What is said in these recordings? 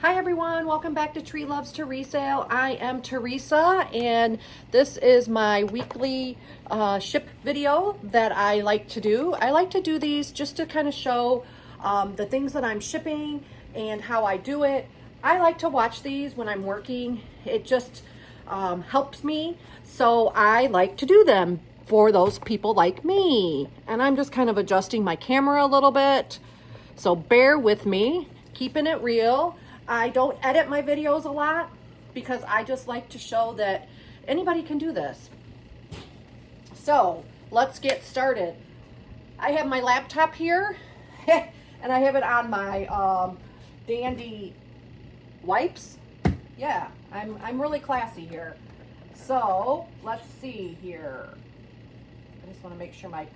Hi everyone, welcome back to Tree Loves to Resale. I am Teresa and this is my weekly ship video that I like to do. I like to do these just to kind of show the things that I'm shipping and how I do it. I like to watch these when I'm working. It just helps me, so I like to do them for those people like me. And I'm just kind of adjusting my camera a little bit, so bear with me, keeping it real. I don't edit my videos a lot because I just like to show that anybody can do this. So let's get started. I have my laptop here and I have it on my dandy wipes. Yeah, I'm really classy here. So let's see here. I just want to make sure my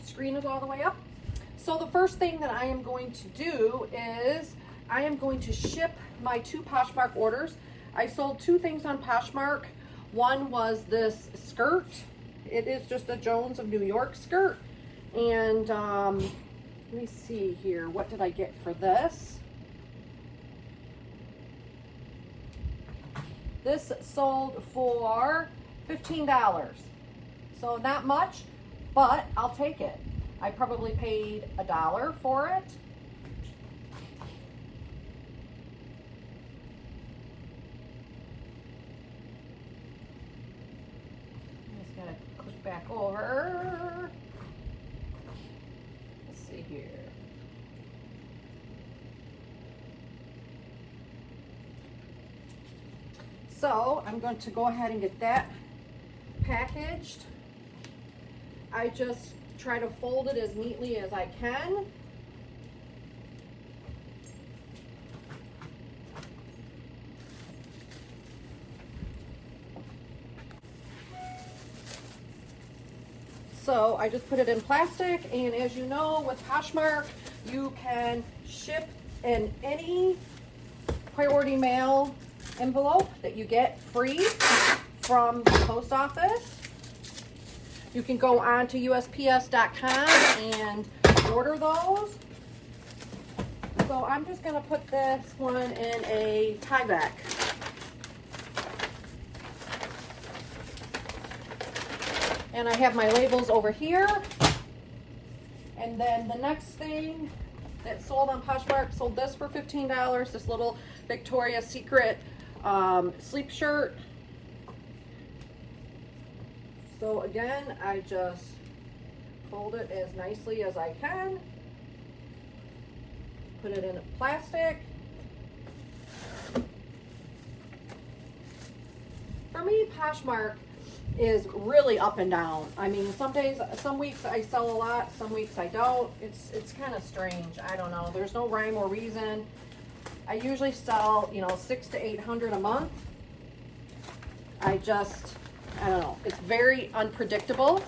screen is all the way up. So the first thing that I am going to do is I am going to ship my 2 Poshmark orders. I sold 2 things on Poshmark. One was this skirt. It is just a Jones of New York skirt. And let me see here. What did I get for this? This sold for $15. So not much, but I'll take it. I probably paid $1 for it. Back over. Let's see here. So I'm going to go ahead and get that packaged. I just try to fold it as neatly as I can. So I just put it in plastic, and as you know, with Poshmark, you can ship in any priority mail envelope that you get free from the post office. You can go on to USPS.com and order those. So I'm just going to put this one in a Tyvek. And I have my labels over here. And then the next thing that sold on Poshmark, sold this for $15, this little Victoria's Secret sleep shirt. So again, I just fold it as nicely as I can. Put it in plastic. For me, Poshmark is really up and down. I mean, some days, some weeks I sell a lot, some weeks I don't. It's kind of strange. I don't know. There's no rhyme or reason. I usually sell, 600 to 800 a month. I don't know. It's very unpredictable.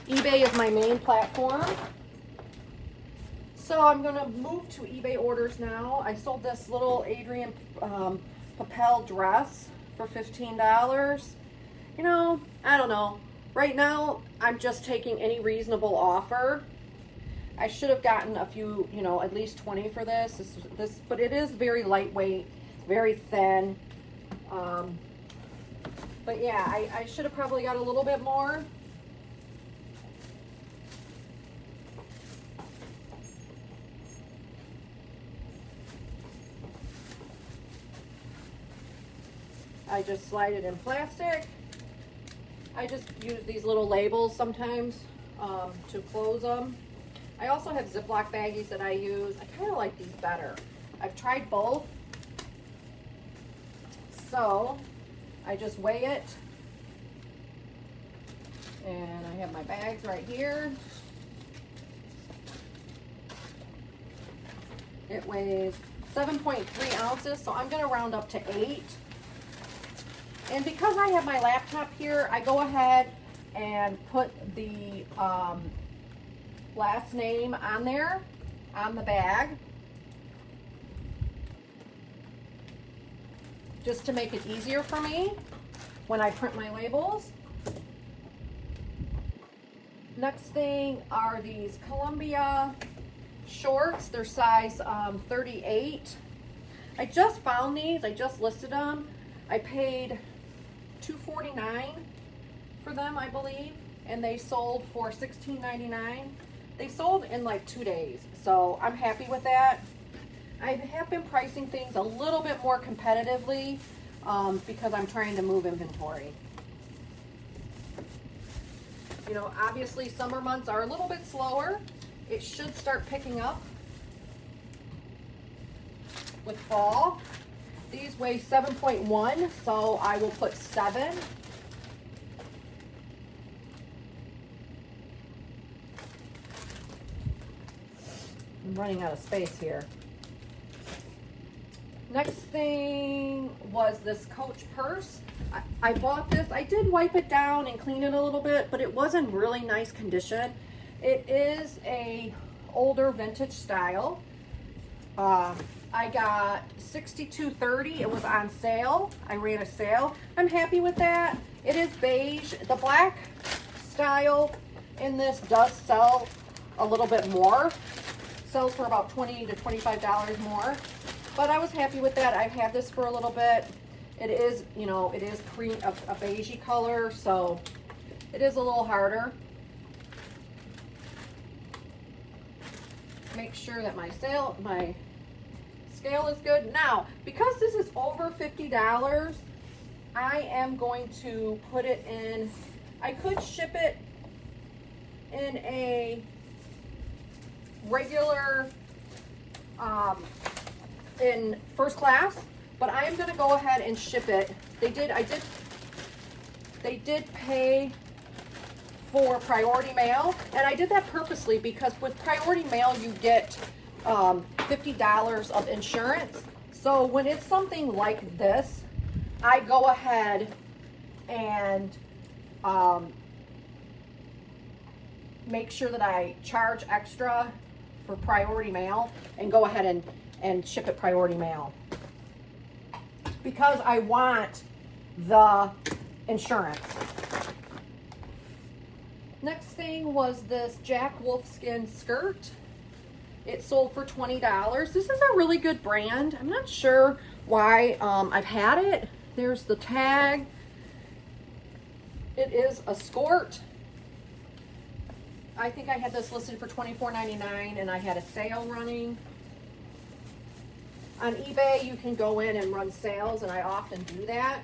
eBay is my main platform. So I'm going to move to eBay orders now. I sold this little Adrian Papel dress for $15. I don't know. Right now, I'm just taking any reasonable offer. I should have gotten a few, at least 20 for this. But it is very lightweight, very thin. But yeah, I should have probably got a little bit more. I just slide it in plastic. I just use these little labels sometimes to close them. I also have Ziploc baggies that I use. I kind of like these better. I've tried both. So I just weigh it. And I have my bags right here. It weighs 7.3 ounces, so I'm going to round up to 8. And because I have my laptop here, I go ahead and put the last name on there, on the bag, just to make it easier for me when I print my labels. Next thing are these Columbia shorts. They're size 38. I just found these. I just listed them. I paid $2.49 for them, I believe, and they sold for $16.99. They sold in like 2 days, so I'm happy with that. I have been pricing things a little bit more competitively because I'm trying to move inventory. You know, obviously summer months are a little bit slower. It should start picking up with fall. These weigh 7.1, so I will put 7. I'm running out of space here. Next thing was this Coach purse. I bought this. I did wipe it down and clean it a little bit, but it was in really nice condition. It is a older vintage style. I got $62.30. It was on sale. I ran a sale. I'm happy with that. It is beige. The black style in this does sell a little bit more. Sells for about $20 to $25 more. But I was happy with that. I've had this for a little bit. It is, you know, it is cream, a beigey color, so it is a little harder. Make sure that my scale is good. Now, because this is over $50, I am going to put it in, I could ship it in a regular, in first class, but I am going to go ahead and ship it. They did pay for priority mail, and I did that purposely because with priority mail you get $50 of insurance. So when it's something like this, I go ahead and make sure that I charge extra for priority mail and go ahead and ship it priority mail because I want the insurance. Next thing was this Jack Wolfskin skirt. It sold for $20. This is a really good brand. I'm not sure why I've had it. There's the tag. It is a skirt. I think I had this listed for $24.99 and I had a sale running. On eBay, you can go in and run sales, and I often do that.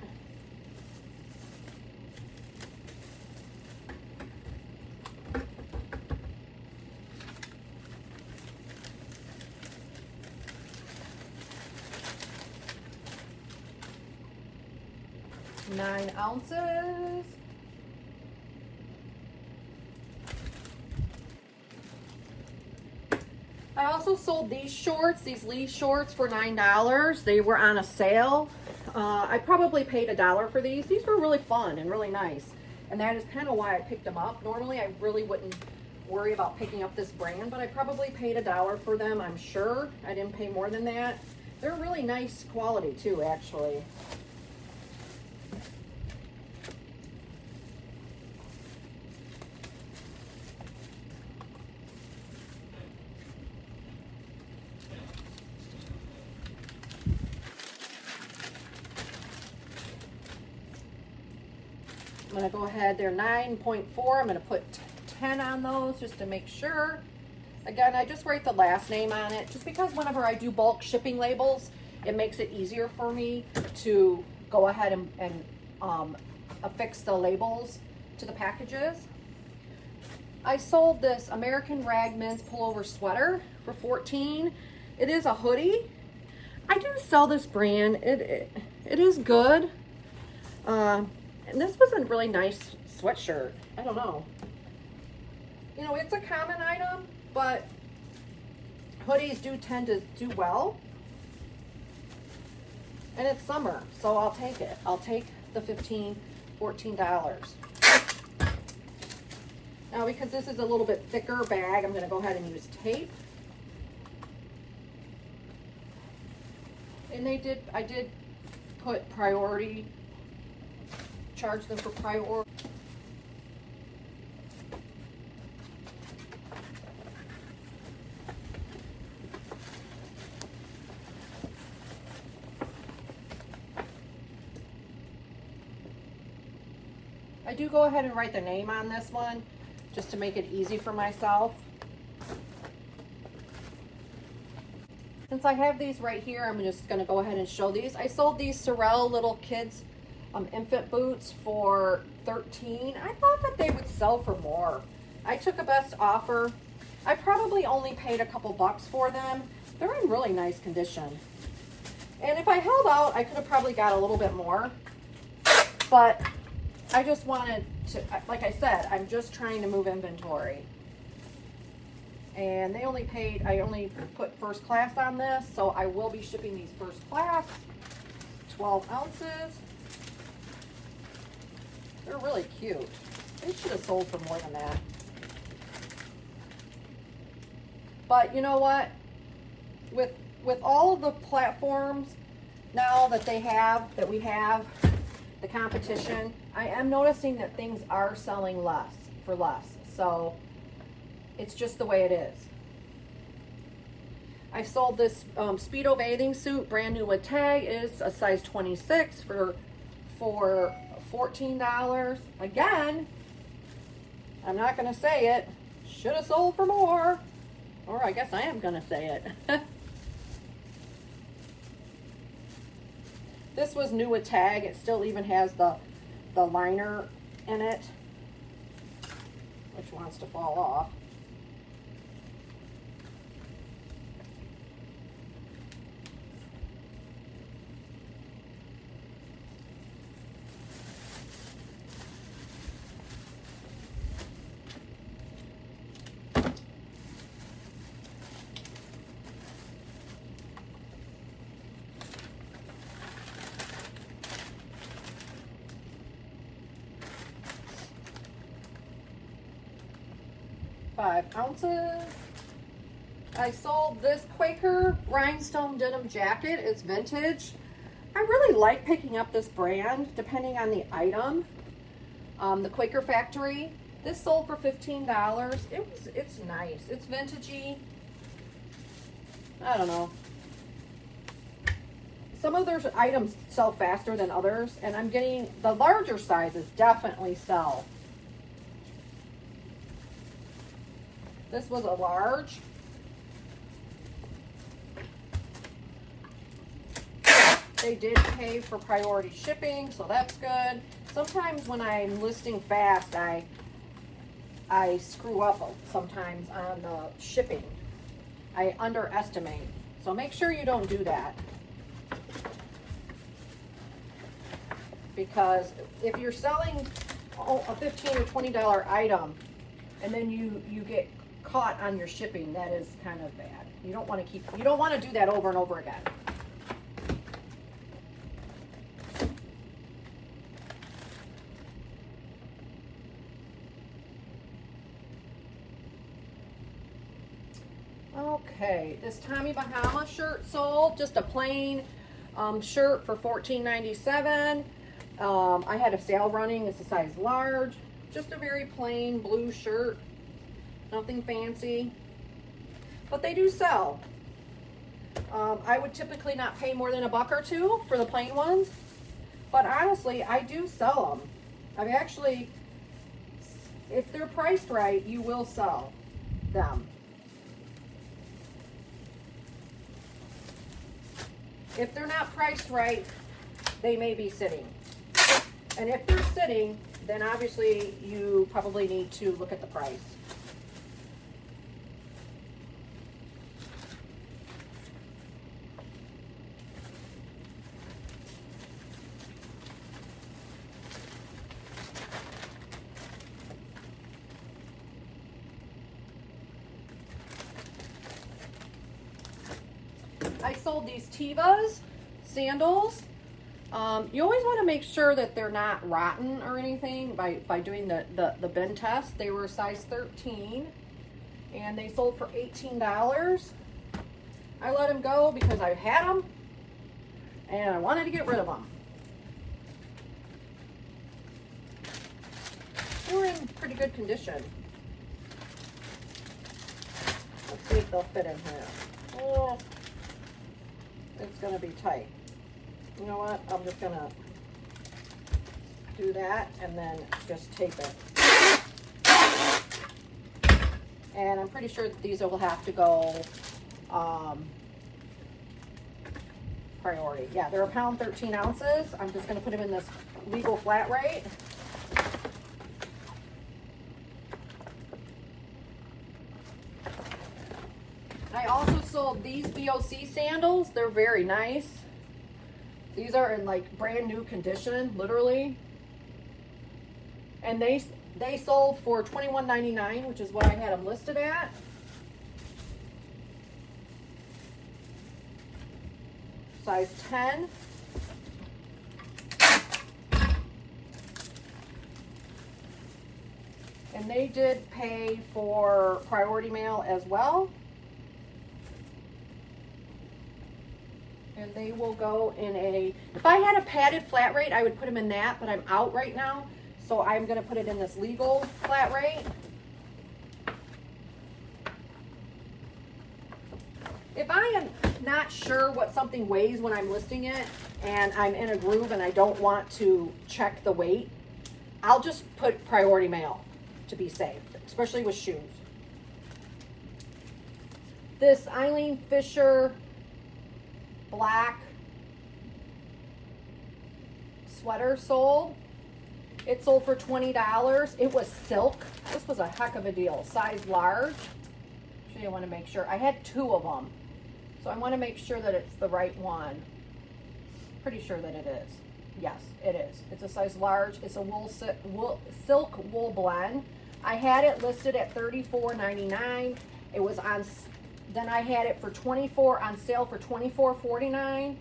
Nine ounces. I also sold these shorts, these Lee shorts, for $9. They were on a sale. I probably paid $1 for these. These were really fun and really nice. And that is kind of why I picked them up. Normally, I really wouldn't worry about picking up this brand, but I probably paid $1 for them, I'm sure. I didn't pay more than that. They're really nice quality too, actually. I'm going to go ahead, they're 9.4. I'm going to put 10 on those just to make sure. Again, I just write the last name on it just because whenever I do bulk shipping labels, it makes it easier for me to go ahead and affix the labels to the packages. I sold this American Rag men's pullover sweater for $14. It is a hoodie. I do sell this brand. It is good. And this was a really nice sweatshirt. I don't know. You know, it's a common item, but hoodies do tend to do well. And it's summer, so I'll take it. I'll take the $14. Now, because this is a little bit thicker bag, I'm going to go ahead and use tape. And I did put priority, charge them for priority. I do go ahead and write the name on this one just to make it easy for myself. Since I have these right here, I'm just going to go ahead and show these. I sold these Sorel little kids infant boots for $13. I thought that they would sell for more. I took a best offer. I probably only paid a couple bucks for them. They're in really nice condition. And if I held out, I could have probably got a little bit more. But I just wanted to, like I said, I'm just trying to move inventory. And they only paid, I only put first class on this, so I will be shipping these first class, 12 ounces. They're really cute. They should have sold for more than that. But you know what? With all of the platforms now that we have, the competition, I am noticing that things are selling less for less. So it's just the way it is. I sold this Speedo bathing suit, brand new with tag, is a size 26 for $14. Again, I'm not going to say it. Should have sold for more. Or I guess I am going to say it. This was new with tag. It still even has the liner in it, which wants to fall off. .5 ounces. I sold this Quaker Rhinestone denim jacket. It's vintage. I really like picking up this brand depending on the item. The Quaker Factory. This sold for $15. It's nice. It's vintagey. I don't know. Some of their items sell faster than others, and I'm getting the larger sizes definitely sell. This was a large. They did pay for priority shipping, so that's good. Sometimes when I'm listing fast, I screw up sometimes on the shipping. I underestimate. So make sure you don't do that. Because if you're selling a $15 or $20 item and then you get caught on your shipping, that is kind of bad. You don't want to do that over and over again. Okay, this Tommy Bahama shirt sold, just a plain shirt for $14.97. I had a sale running. It's a size large, just a very plain blue shirt. Nothing fancy, but they do sell. I would typically not pay more than $1 or $2 for the plain ones, but honestly, I do sell them. I've actually, if they're priced right, you will sell them. If they're not priced right, they may be sitting. And if they're sitting, then obviously you probably need to look at the price. I sold these Tevas Sandals. You always want to make sure that they're not rotten or anything by doing the bin test. They were size 13 and they sold for $18. I let them go because I had them and I wanted to get rid of them. They were in pretty good condition. Let's see if they'll fit in here. Oh, it's going to be tight. You know what? I'm just going to do that and then just tape it. And I'm pretty sure that these will have to go priority. Yeah, they're 1 pound 13 ounces. I'm just going to put them in this legal flat rate. I also sold these Boc sandals. They're very nice. These are in like brand new condition, literally. And they sold for $21.99, which is what I had them listed at. Size 10. And they did pay for priority mail as well. And they will go in a, if I had a padded flat rate, I would put them in that, but I'm out right now. So I'm going to put it in this legal flat rate. If I am not sure what something weighs when I'm listing it and I'm in a groove and I don't want to check the weight, I'll just put priority mail to be safe, especially with shoes. This Eileen Fisher black sweater sold. It sold for $20. It was silk. This was a heck of a deal. Size large. Actually, I want to make sure. I had 2 of them. So I want to make sure that it's the right one. Pretty sure that it is. Yes, it is. It's a size large. It's a silk wool blend. I had it listed at $34.99. It was on, then I had it for $24 on sale for $24.49.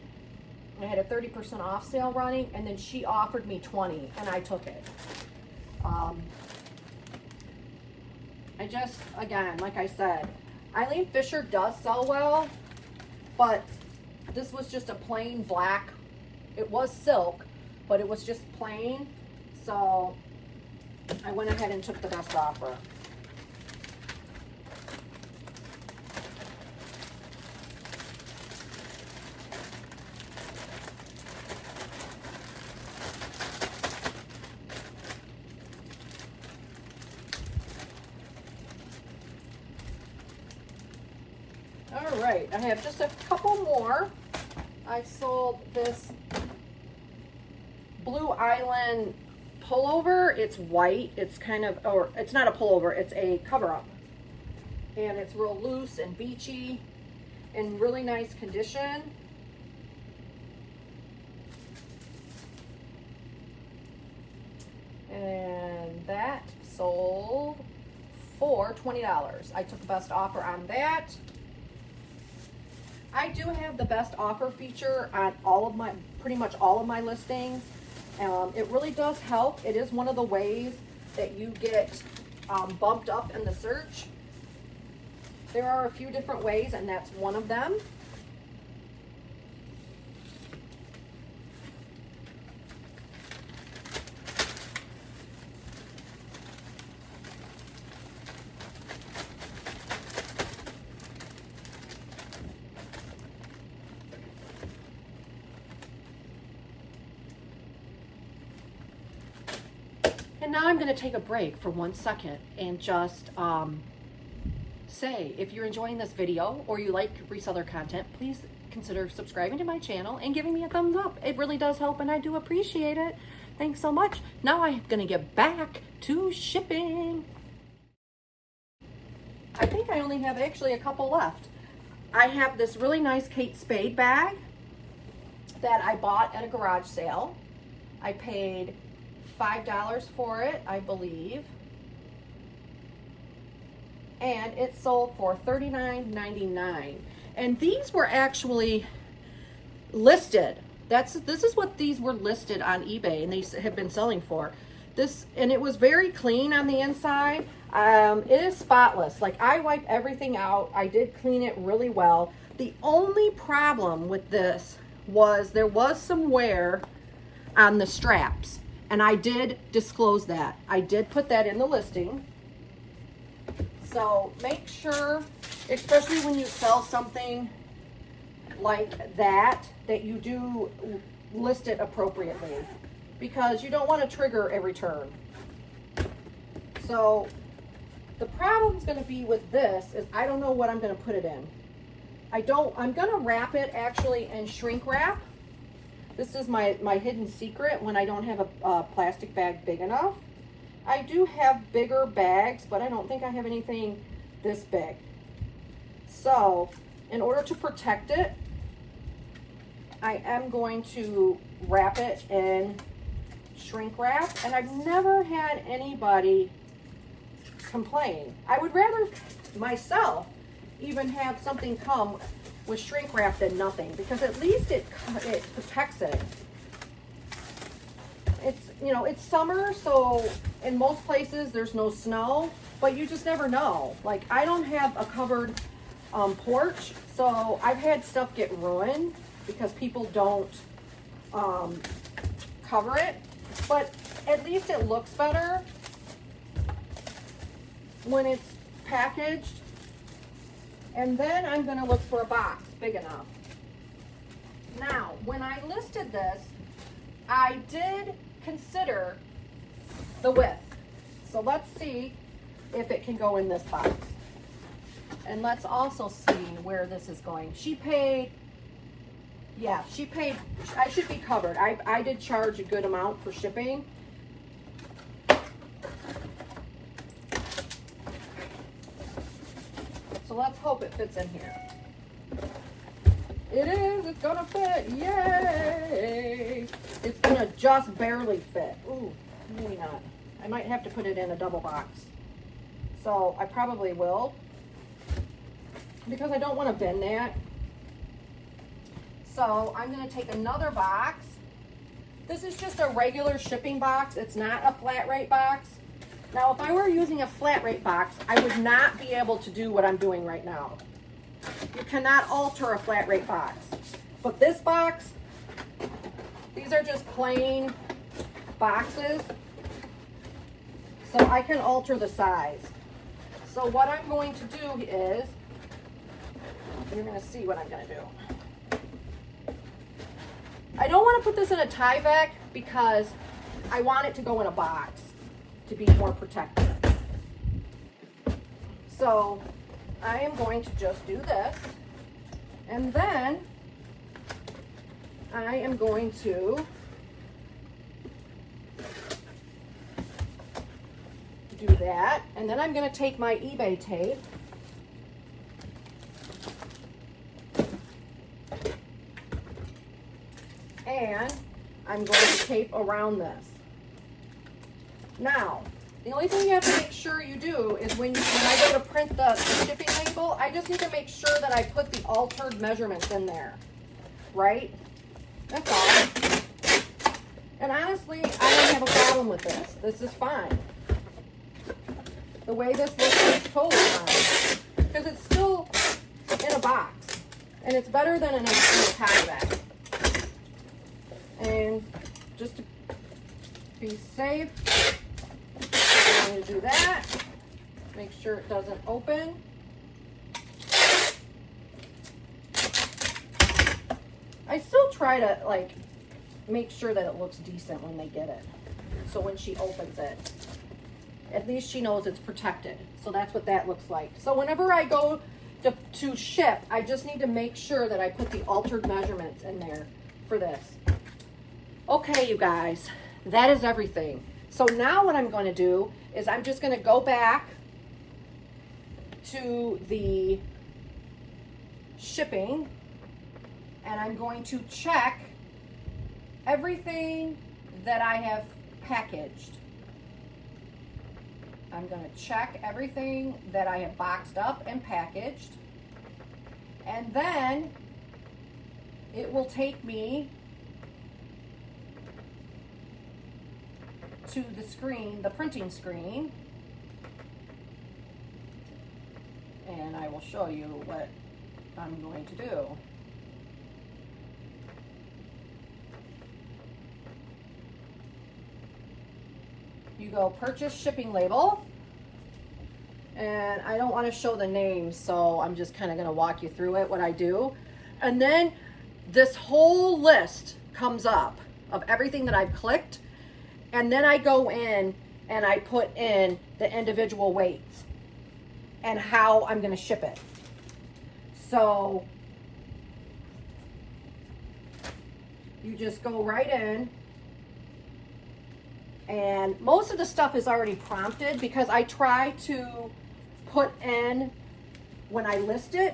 I had a 30% off sale running, and then she offered me $20, and I took it. I just, again, like I said, Eileen Fisher does sell well, but this was just a plain black. It was silk, but it was just plain, so I went ahead and took the best offer. All right, I have just a couple more. I sold this Blue Island pullover. It's white. It's kind of, or it's not a pullover, it's a cover-up. And it's real loose and beachy in really nice condition. And that sold for $20. I took the best offer on that. I do have the best offer feature on all of my, pretty much all of my listings. It really does help. It is one of the ways that you get bumped up in the search. There are a few different ways, and that's one of them. And now I'm going to take a break for 1 second and just say, if you're enjoying this video or you like reseller content, please consider subscribing to my channel and giving me a thumbs up. It really does help, and I do appreciate it. Thanks so much. Now I'm going to get back to shipping. I think I only have actually a couple left. I have this really nice Kate Spade bag that I bought at a garage sale. I paid $5 for it, I believe. And it sold for $39.99. And these were actually listed. This is what these were listed on eBay, and they have been selling for. This, and it was very clean on the inside. It is spotless. Like, I wiped everything out. I did clean it really well. The only problem with this was there was some wear on the straps, and I did disclose that. I did put that in the listing. So make sure, especially when you sell something like that, that you do list it appropriately. because you don't want to trigger a return. So the problem's going to be with this is I don't know what I'm going to put it in. I'm going to wrap it actually in shrink wrap. This is my hidden secret when I don't have a plastic bag big enough. I do have bigger bags, but I don't think I have anything this big. So in order to protect it, I am going to wrap it in shrink wrap, and I've never had anybody complain. I would rather myself even have something come with shrink wrap than nothing, because at least it protects it. It's, you know, it's summer, so in most places there's no snow, but you just never know. Like, I don't have a covered porch, so I've had stuff get ruined because people don't cover it, but at least it looks better when it's packaged. And then I'm going to look for a box big enough. Now, when I listed this, I did consider the width. So let's see if it can go in this box. And let's also see where this is going. She paid, yeah, she paid, I should be covered. I did charge a good amount for shipping. So let's hope it fits in here. It is, it's gonna fit, yay! It's gonna just barely fit. Ooh, maybe not. I might have to put it in a double box. So I probably will, because I don't wanna bend that. So I'm gonna take another box. This is just a regular shipping box. It's not a flat rate box. Now, if I were using a flat rate box, I would not be able to do what I'm doing right now. You cannot alter a flat rate box. But this box, these are just plain boxes, so I can alter the size. So what I'm going to do is, you're going to see what I'm going to do. I don't want to put this in a Tyvek because I want it to go in a box to be more protected. So I am going to just do this, and then I am going to do that, and then I'm going to take my eBay tape and I'm going to tape around this. Now, the only thing you have to make sure you do is when I go to print the shipping label, I just need to make sure that I put the altered measurements in there, right? That's all. And honestly, I don't have a problem with this. This is fine. The way this looks is totally fine, because it's still in a box, and it's better than in a tie bag. And just to be safe, I'm going to do that. Make sure it doesn't open. I still try to like make sure that it looks decent when they get it. So when she opens it, at least she knows it's protected. So that's what that looks like. So whenever I go to ship, I just need to make sure that I put the altered measurements in there for this. Okay, you guys, that is everything. So now what I'm going to do is I'm just going to go back to the shipping, and I'm going to check everything that I have packaged. I'm going to check everything that I have boxed up and packaged, and then it will take me to the screen, the printing screen, and I will show you what I'm going to do. You go purchase shipping label, and I don't want to show the names, so I'm just kind of going to walk you through it, what I do. And then this whole list comes up of everything that I've clicked. And then I go in and I put in the individual weights and how I'm going to ship it. So you just go right in, and most of the stuff is already prompted because I try to put in when I list it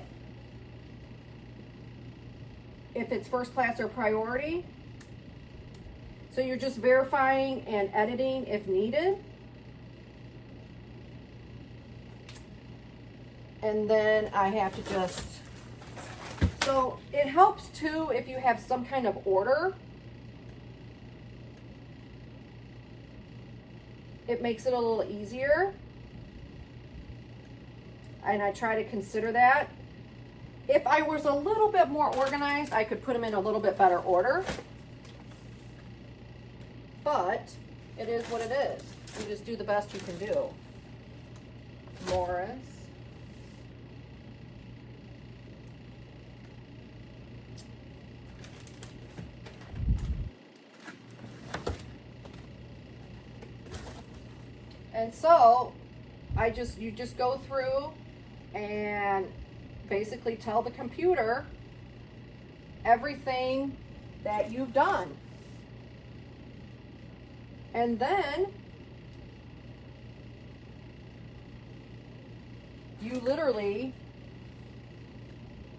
if it's first class or priority. So you're just verifying and editing if needed. And then I have to just, so it helps too if you have some kind of order. It makes it a little easier. And I try to consider that. If I was a little bit more organized, I could put them in a little bit better order. But it is what it is. You just do the best you can do. Morris. And so you just go through and basically tell the computer everything that you've done. And then you literally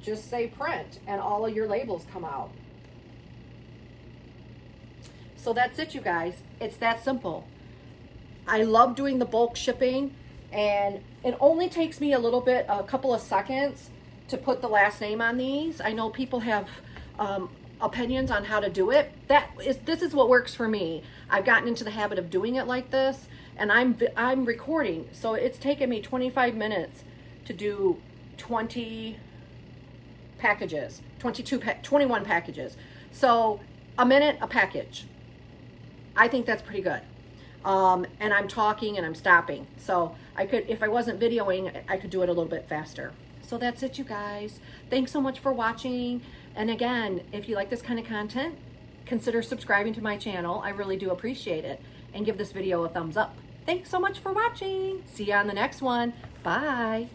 just say print and all of your labels come out. So that's it, you guys. It's that simple. I love doing the bulk shipping, and it only takes me a couple of seconds to put the last name on these. I know people have opinions on how to do it. This is what works for me. I've gotten into the habit of doing it like this, and I'm recording, so it's taken me 25 minutes to do 20 packages, 21 packages. So a minute a package. I think that's pretty good. And I'm talking and I'm stopping. So I could, if I wasn't videoing, I could do it a little bit faster. So that's it, you guys. Thanks so much for watching. And again, if you like this kind of content, consider subscribing to my channel. I really do appreciate it. And give this video a thumbs up. Thanks so much for watching. See you on the next one. Bye.